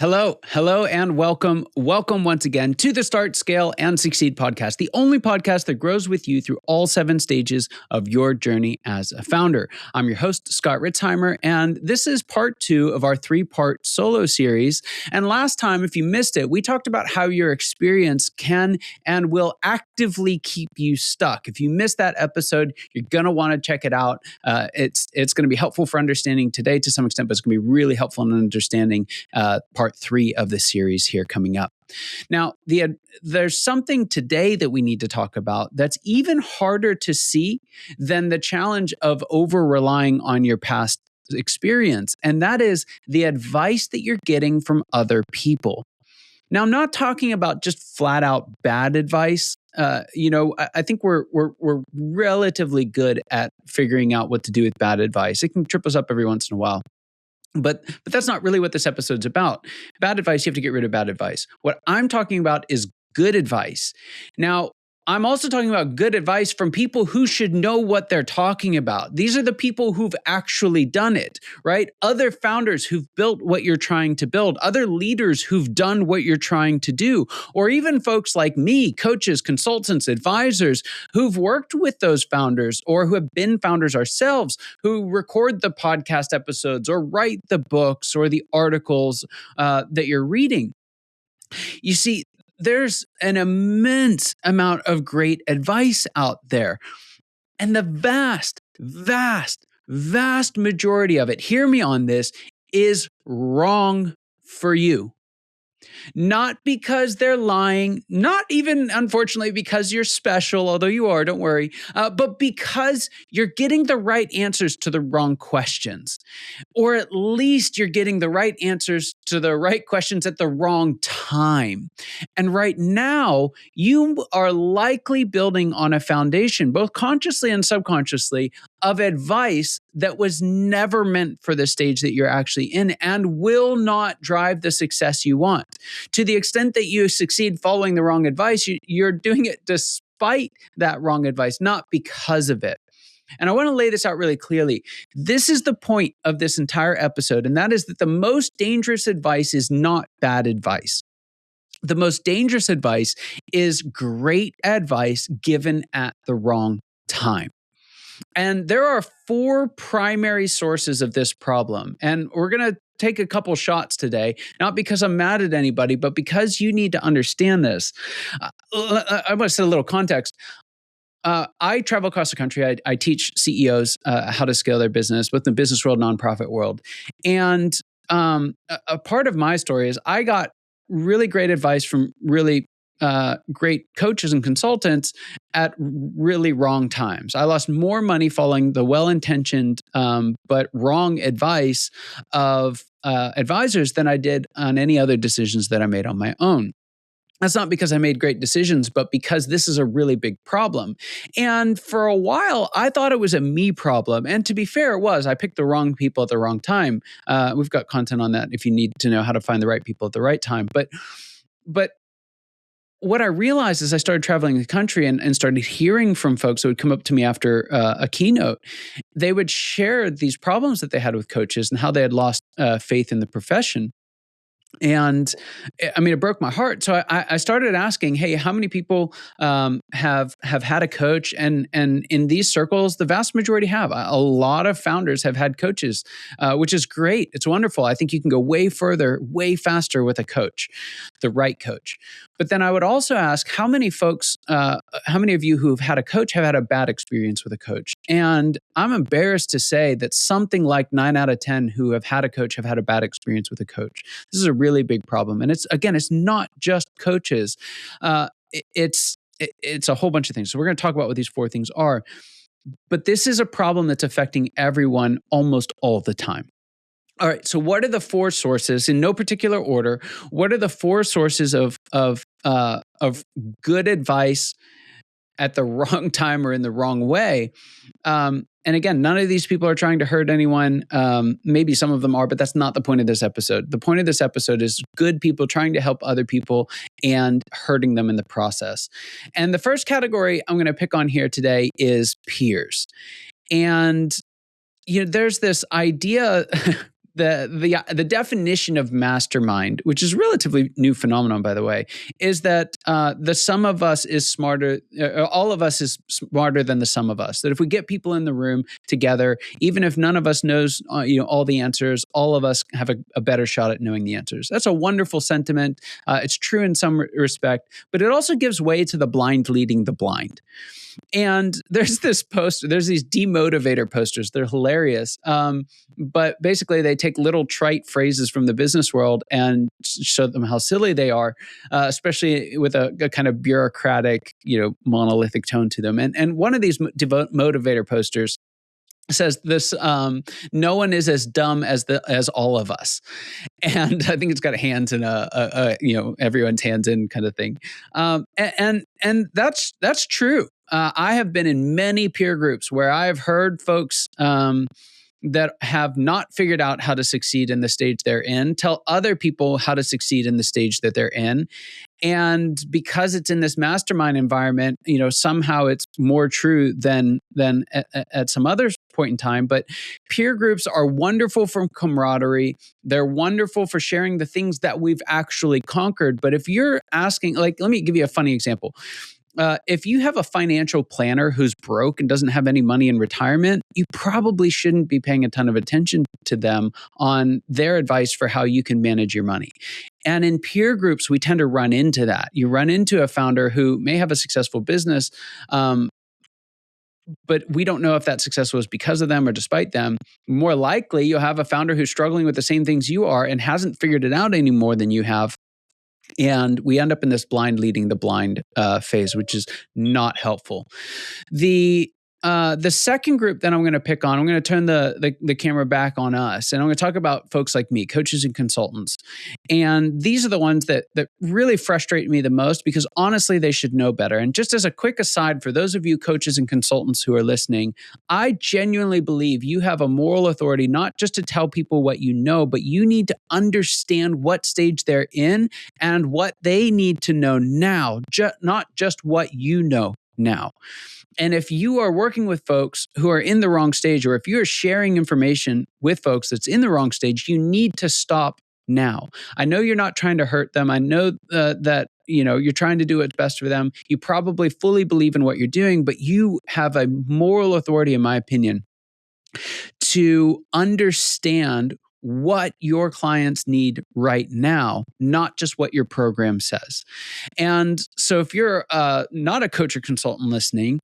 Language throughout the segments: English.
Hello, and welcome. Welcome once again to the Start, Scale, and Succeed podcast, the only podcast that grows with you through all 7 stages of your journey as a founder. I'm your host, Scott Ritzheimer, and this is part 2 of our 3-part solo series. And last time, if you missed it, we talked about how your experience can and will actively keep you stuck. If you missed that episode, you're going to want to check it out. It's going to be helpful for understanding today to some extent, but it's going to be really helpful in understanding part 3 of the series here coming up. Now, there's something today that we need to talk about that's even harder to see than the challenge of over-relying on your past experience, and that is the advice that you're getting from other people. Now, I'm not talking about just flat out bad advice. I think we're relatively good at figuring out what to do with bad advice. It can trip us up every once in a while. But that's not really what this episode's about. Bad advice, you have to get rid of bad advice. What I'm talking about is good advice. Now, I'm also talking about good advice from people who should know what they're talking about. These are the people who've actually done it, right? Other founders who've built what you're trying to build, other leaders who've done what you're trying to do, or even folks like me, coaches, consultants, advisors who've worked with those founders or who have been founders ourselves, who record the podcast episodes or write the books or the articles that you're reading. You see, there's an immense amount of great advice out there. And the vast majority of it, hear me on this, is wrong for you. Not because they're lying, not even, unfortunately, because you're special, although you are, don't worry, but because you're getting the right answers to the wrong questions. Or at least you're getting the right answers to the right questions at the wrong time. And right now, you are likely building on a foundation, both consciously and subconsciously, of advice that was never meant for the stage that you're actually in and will not drive the success you want. To the extent that you succeed following the wrong advice, you're doing it despite that wrong advice, not because of it. And I want to lay this out really clearly. This is the point of this entire episode, and that is that the most dangerous advice is not bad advice. The most dangerous advice is great advice given at the wrong time. And there are 4 primary sources of this problem. And we're going to take a couple shots today, not because I'm mad at anybody, but because you need to understand this. I want to set a little context. I travel across the country. I teach CEOs how to scale their business, both in the business world and nonprofit world. And a part of my story is I got really great advice from really great coaches and consultants at really wrong times. I lost more money following the well-intentioned but wrong advice of advisors than I did on any other decisions that I made on my own. That's not because I made great decisions, but because this is a really big problem. And for a while, I thought it was a me problem. And to be fair, it was. I picked the wrong people at the wrong time. We've got content on that if you need to know how to find the right people at the right time. But what I realized as I started traveling the country and started hearing from folks who would come up to me after a keynote, they would share these problems that they had with coaches and how they had lost faith in the profession. And I mean, it broke my heart. So I started asking, hey, how many people have had a coach? And in these circles, the vast majority have. A lot of founders have had coaches, which is great. It's wonderful. I think you can go way further, way faster with a coach, the right coach. But then I would also ask, how many of you who've had a coach have had a bad experience with a coach? And I'm embarrassed to say that something like 9 out of 10 who have had a coach have had a bad experience with a coach. This is a really big problem. And it's not just coaches. It's a whole bunch of things. So we're going to talk about what these 4 things are. But this is a problem that's affecting everyone almost all the time. All right. So what are the 4 sources in no particular order? What are the 4 sources of good advice at the wrong time or in the wrong way? And again, none of these people are trying to hurt anyone. Maybe some of them are, but that's not the point of this episode. The point of this episode is good people trying to help other people and hurting them in the process. And the first category I'm going to pick on here today is peers. And there's this idea the definition of mastermind, which is a relatively new phenomenon, by the way, is that the sum of us is smarter. All of us is smarter than the sum of us. That if we get people in the room together, even if none of us knows all the answers, all of us have a better shot at knowing the answers. That's a wonderful sentiment. It's true in some respect, but it also gives way to the blind leading the blind. And there's this poster, there's these demotivator posters. They're hilarious. But basically they take little trite phrases from the business world and show them how silly they are, especially with a kind of bureaucratic, monolithic tone to them. And one of these motivator posters says this, no one is as dumb as all of us. And I think it's got hands in everyone's hands in kind of thing. And that's true. I have been in many peer groups where I have heard folks that have not figured out how to succeed in the stage they're in tell other people how to succeed in the stage that they're in. And because it's in this mastermind environment, somehow it's more true than at some other point in time. But peer groups are wonderful for camaraderie. They're wonderful for sharing the things that we've actually conquered. But if you're asking, let me give you a funny example. If you have a financial planner who's broke and doesn't have any money in retirement, you probably shouldn't be paying a ton of attention to them on their advice for how you can manage your money. And in peer groups, we tend to run into that. You run into a founder who may have a successful business, but we don't know if that success was because of them or despite them. More likely, you'll have a founder who's struggling with the same things you are and hasn't figured it out any more than you have. And we end up in this blind leading the blind phase, which is not helpful. The second group that I'm going to pick on, I'm going to turn the camera back on us, and I'm going to talk about folks like me, coaches and consultants. And these are the ones that really frustrate me the most because honestly, they should know better. And just as a quick aside, for those of you coaches and consultants who are listening, I genuinely believe you have a moral authority not just to tell people what you know, but you need to understand what stage they're in and what they need to know now, not just what you know now. And if you are working with folks who are in the wrong stage, or if you're sharing information with folks that's in the wrong stage, you need to stop now. I know you're not trying to hurt them. I know that you're trying to do what's best for them. You probably fully believe in what you're doing, but you have a moral authority, in my opinion, to understand what your clients need right now, not just what your program says. And so if you're not a coach or consultant listening,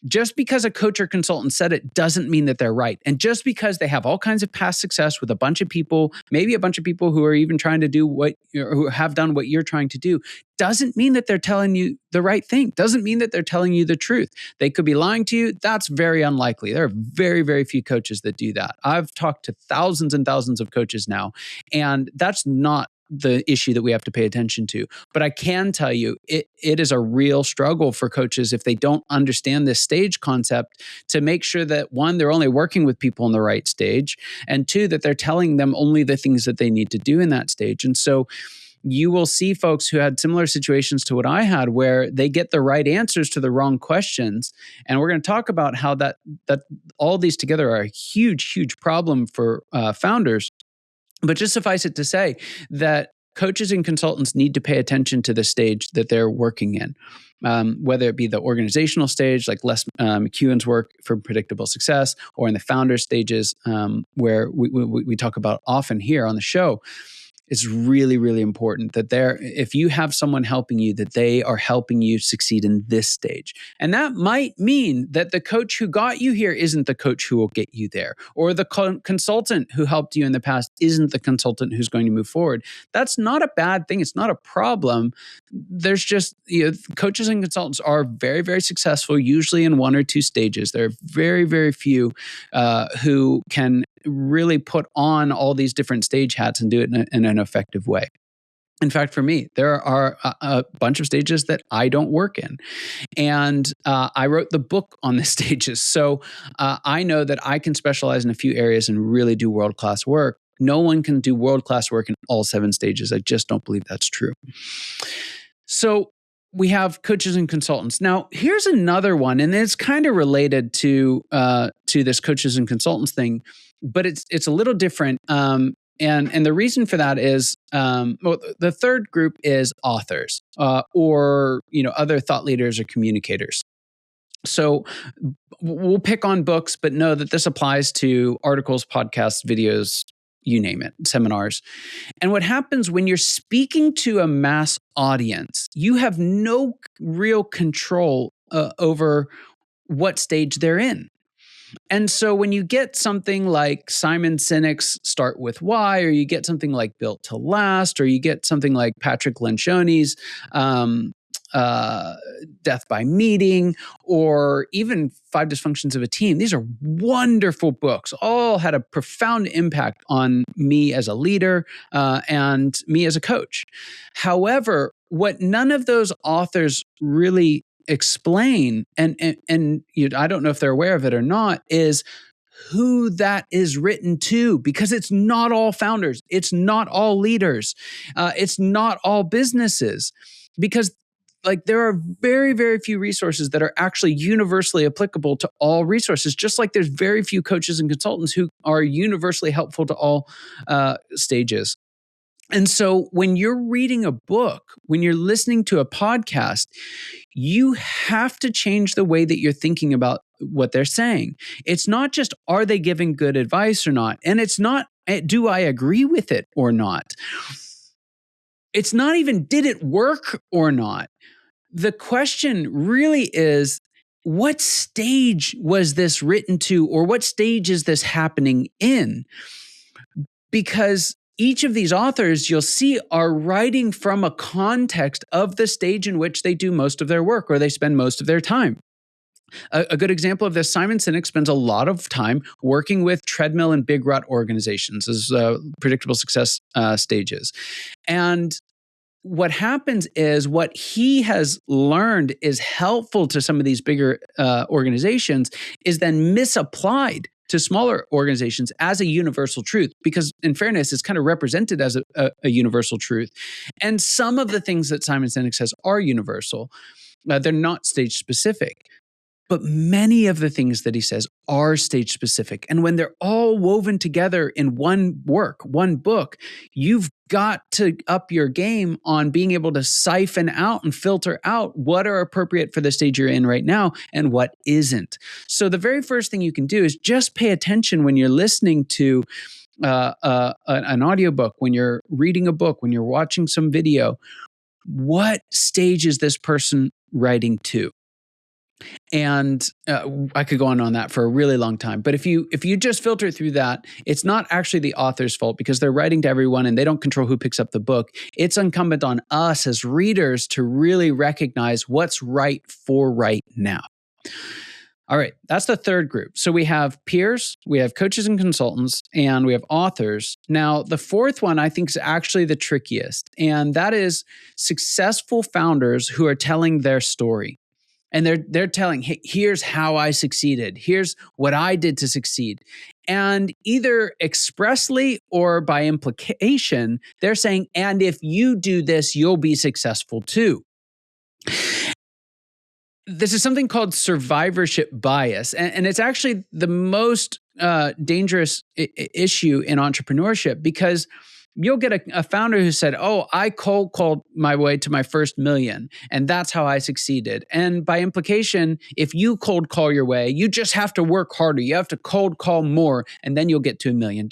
just because a coach or consultant said it doesn't mean that they're right. And just because they have all kinds of past success with a bunch of people, maybe a bunch of people who are even trying to do who have done what you're trying to do, doesn't mean that they're telling you the right thing. Doesn't mean that they're telling you the truth. They could be lying to you. That's very unlikely. There are very, very few coaches that do that. I've talked to thousands and thousands of coaches now, and that's not the issue that we have to pay attention to. But I can tell you, it is a real struggle for coaches if they don't understand this stage concept to make sure that, one, they're only working with people in the right stage, and two, that they're telling them only the things that they need to do in that stage. And so you will see folks who had similar situations to what I had, where they get the right answers to the wrong questions. And we're going to talk about how that all these together are a huge, huge problem for founders. But just suffice it to say that coaches and consultants need to pay attention to the stage that they're working in, whether it be the organizational stage, like Les McEwen's work for predictable success, or in the founder stages, where we talk about often here on the show. It's really, really important that if you have someone helping you, that they are helping you succeed in this stage. And that might mean that the coach who got you here isn't the coach who will get you there, or the consultant who helped you in the past isn't the consultant who's going to move forward. That's not a bad thing. It's not a problem. There's just, coaches and consultants are very, very successful, usually in one or two stages. There are very, very few who can really put on all these different stage hats and do it in an effective way. In fact, for me, there are a bunch of stages that I don't work in. And I wrote the book on the stages. So I know that I can specialize in a few areas and really do world-class work. No one can do world-class work in all 7 stages. I just don't believe that's true. So we have coaches and consultants. Now, here's another one, and it's kind of related to this coaches and consultants thing, but it's a little different. And the reason for that is, well, the third group is authors, or other thought leaders or communicators. So we'll pick on books, but know that this applies to articles, podcasts, videos, you name it, seminars. And what happens when you're speaking to a mass audience, you have no real control over what stage they're in. And so when you get something like Simon Sinek's Start With Why, or you get something like Built to Last, or you get something like Patrick Lencioni's Death by Meeting, or even Five Dysfunctions of a Team. These are wonderful books, all had a profound impact on me as a leader and me as a coach. However, what none of those authors really explain, and I don't know if they're aware of it or not, is who that is written to, because it's not all founders, it's not all leaders, it's not all businesses, because there are very, very few resources that are actually universally applicable to all resources, just like there's very few coaches and consultants who are universally helpful to all stages. And so when you're reading a book, when you're listening to a podcast, you have to change the way that you're thinking about what they're saying. It's not just, are they giving good advice or not? And it's not, do I agree with it or not? It's not even, did it work or not? The question really is, what stage was this written to, or what stage is this happening in? Because each of these authors, you'll see, are writing from a context of the stage in which they do most of their work, or they spend most of their time. A good example of this, Simon Sinek spends a lot of time working with treadmill and big rut organizations as predictable success stages. And what happens is, what he has learned is helpful to some of these bigger organizations is then misapplied to smaller organizations as a universal truth, because in fairness, it's kind of represented as a universal truth. And some of the things that Simon Sinek says are universal. They're not stage specific. But many of the things that he says are stage specific. And when they're all woven together in one work, one book, you've got to up your game on being able to siphon out and filter out what are appropriate for the stage you're in right now and what isn't. So the very first thing you can do is just pay attention when you're listening to an audiobook, when you're reading a book, when you're watching some video. What stage is this person writing to? And I could go on that for a really long time. But if you just filter through that, it's not actually the author's fault, because they're writing to everyone and they don't control who picks up the book. It's incumbent on us as readers to really recognize what's right for right now. All right, that's the third group. So we have peers, we have coaches and consultants, and we have authors. Now, the fourth one I think is actually the trickiest, and that is successful founders who are telling their story. And they're telling, hey, here's how I succeeded. Here's what I did to succeed. And either expressly or by implication, they're saying, and if you do this, you'll be successful too. This is something called survivorship bias. And it's actually the most dangerous issue in entrepreneurship, because you'll get a founder who said, oh, I cold called my way to my first million, and that's how I succeeded. And by implication, if you cold call your way, you just have to work harder. You have to cold call more, and then you'll get to $1 million.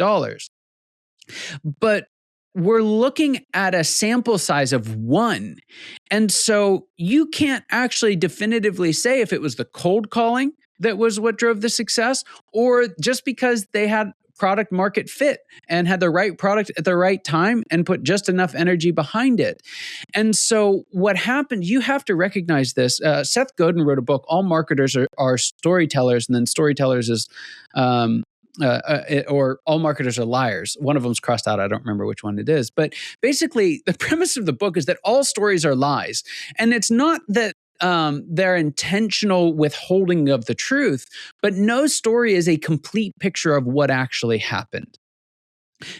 But we're looking at a sample size of one. And so you can't actually definitively say if it was the cold calling that was what drove the success, or just because they had product market fit and had the right product at the right time and put just enough energy behind it. And so what happened, you have to recognize this. Seth Godin wrote a book, All Marketers are Storytellers, and then storytellers is, or all marketers are liars. One of them's crossed out. I don't remember which one it is. But basically, the premise of the book is that all stories are lies. And it's not that their intentional withholding of the truth, but no story is a complete picture of what actually happened.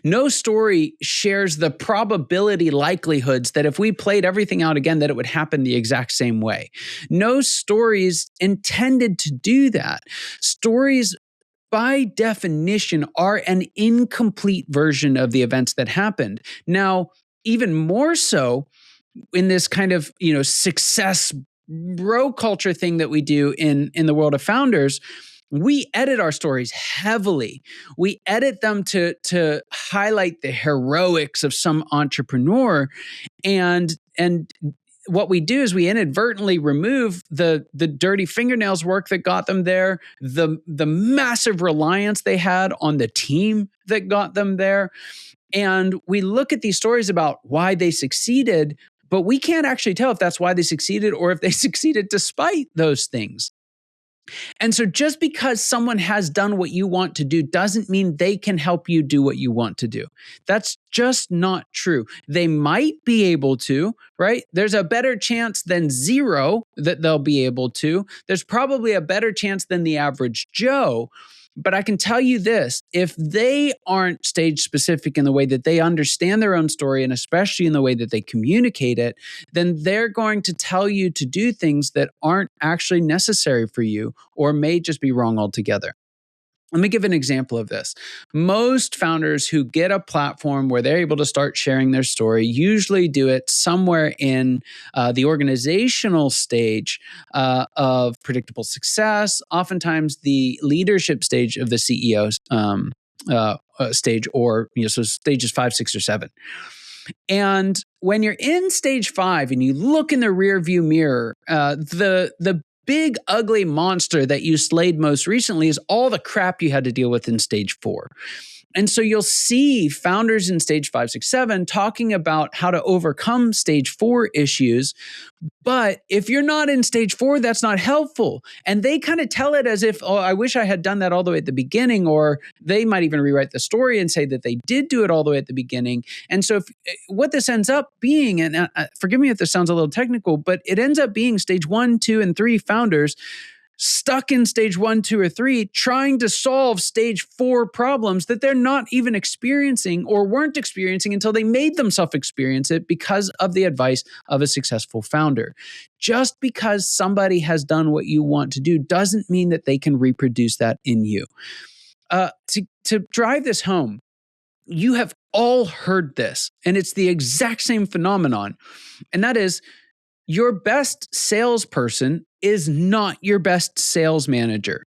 No story shares the probability likelihoods that if we played everything out again, that it would happen the exact same way. No story is intended to do that. Stories, by definition, are an incomplete version of the events that happened. Now, even more so in this kind of, success bro culture thing that we do in the world of founders, we edit our stories heavily. We edit them to highlight the heroics of some entrepreneur, and what we do is we inadvertently remove the dirty fingernails work that got them there, the massive reliance they had on the team that got them there. And we look at these stories about why they succeeded, but we can't actually tell if that's why they succeeded or if they succeeded despite those things. And so just because someone has done what you want to do doesn't mean they can help you do what you want to do. That's just not true. They might be able to, right? There's a better chance than zero that they'll be able to. There's probably a better chance than the average Joe. But I can tell you this, if they aren't stage specific in the way that they understand their own story, and especially in the way that they communicate it, then they're going to tell you to do things that aren't actually necessary for you or may just be wrong altogether. Let me give an example of this. Most founders who get a platform where they're able to start sharing their story usually do it somewhere in the organizational stage of predictable success, oftentimes the leadership stage of the CEO's stage, or so stages 5, 6, or 7. And when you're in stage 5 and you look in the rear view mirror, the big ugly monster that you slayed most recently is all the crap you had to deal with in stage 4. And so you'll see founders in stage 5, 6, 7 talking about how to overcome stage 4 issues. But if you're not in stage 4, that's not helpful. And they kind of tell it as if, oh, I wish I had done that all the way at the beginning, or they might even rewrite the story and say that they did do it all the way at the beginning. And so what this ends up being, and forgive me if this sounds a little technical, but it ends up being stage 1, 2, and 3 founders stuck in stage 1, 2, or 3, trying to solve stage 4 problems that they're not even experiencing or weren't experiencing until they made themselves experience it because of the advice of a successful founder. Just because somebody has done what you want to do doesn't mean that they can reproduce that in you. To drive this home, you have all heard this, and it's the exact same phenomenon, and that is, your best salesperson is not your best sales manager.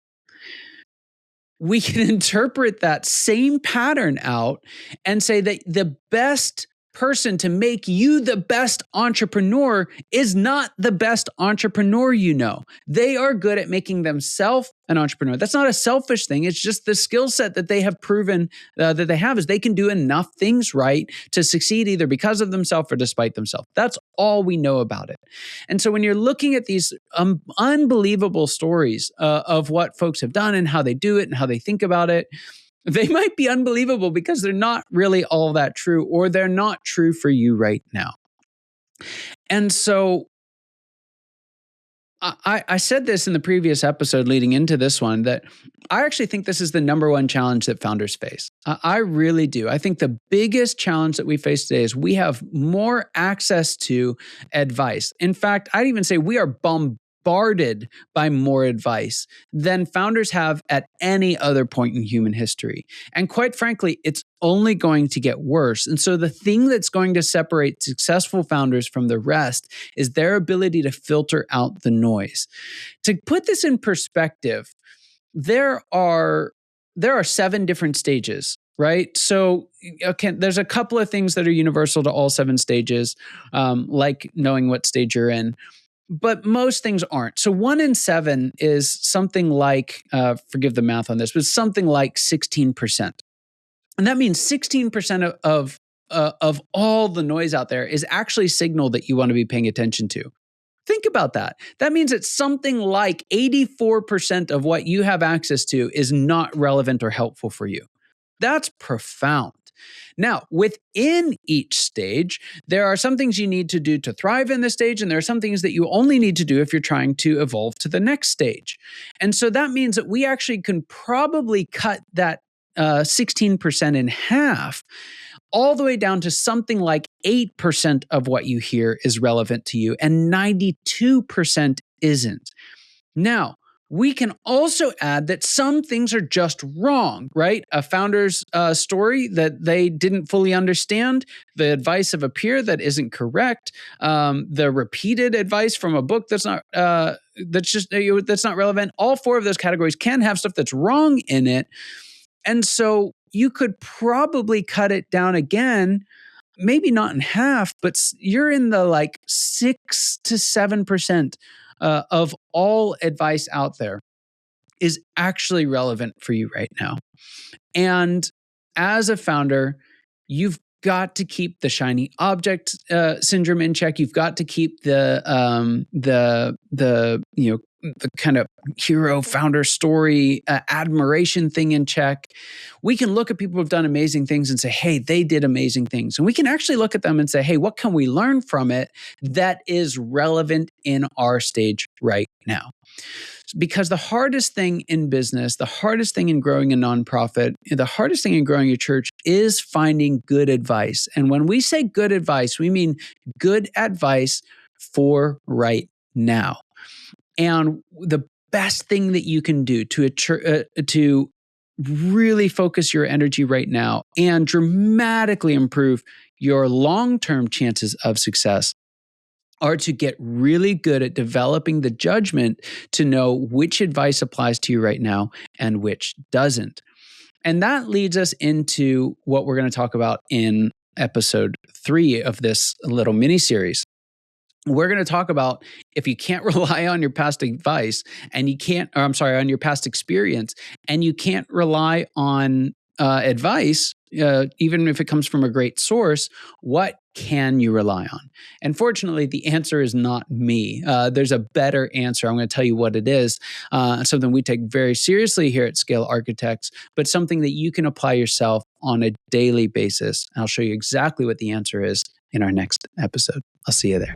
We can interpret that same pattern out and say that the best person to make you the best entrepreneur is not the best entrepreneur you know. They are good at making themselves an entrepreneur. That's not a selfish thing. It's just the skill set that they have proven that they have is they can do enough things right to succeed either because of themselves or despite themselves. That's all we know about it. And so when you're looking at these unbelievable stories of what folks have done and how they do it and how they think about it, they might be unbelievable because they're not really all that true, or they're not true for you right now. And so I said this in the previous episode leading into this one, that I actually think this is the number one challenge that founders face. I really do. I think the biggest challenge that we face today is we have more access to advice. In fact, I'd even say we are bombarded by more advice than founders have at any other point in human history. And quite frankly, it's only going to get worse. And so the thing that's going to separate successful founders from the rest is their ability to filter out the noise. To put this in perspective, there are 7 different stages, right? So, okay, there's a couple of things that are universal to all 7 stages, like knowing what stage you're in. But most things aren't. So 1 in 7 is something like, forgive the math on this, but something like 16%. And that means 16% of all the noise out there is actually signal that you want to be paying attention to. Think about that. That means that something like 84% of what you have access to is not relevant or helpful for you. That's profound. Now, within each stage, there are some things you need to do to thrive in this stage, and there are some things that you only need to do if you're trying to evolve to the next stage. And so that means that we actually can probably cut that 16% in half, all the way down to something like 8% of what you hear is relevant to you, and 92% isn't. Now, we can also add that some things are just wrong, right? A founder's story that they didn't fully understand, the advice of a peer that isn't correct, the repeated advice from a book that's not that's not relevant. All four of those categories can have stuff that's wrong in it, and so you could probably cut it down again. Maybe not in half, but you're in the like 6 to 7% of all advice out there is actually relevant for you right now. And as a founder, you've got to keep the shiny object syndrome in check. You've got to keep the kind of hero founder story admiration thing in check. We can look at people who've done amazing things and say, hey, they did amazing things. And we can actually look at them and say, hey, what can we learn from it that is relevant in our stage right now? Because the hardest thing in business, the hardest thing in growing a nonprofit, the hardest thing in growing your church is finding good advice. And when we say good advice, we mean good advice for right now. And the best thing that you can do to really focus your energy right now and dramatically improve your long-term chances of success are to get really good at developing the judgment to know which advice applies to you right now and which doesn't. And that leads us into what we're going to talk about in episode 3 of this little mini series. We're going to talk about if you can't rely on your past advice and on your past experience, and you can't rely on advice, even if it comes from a great source, what can you rely on? And fortunately, the answer is not me. There's a better answer. I'm going to tell you what it is. Something we take very seriously here at Scale Architects, but something that you can apply yourself on a daily basis. I'll show you exactly what the answer is in our next episode. I'll see you there.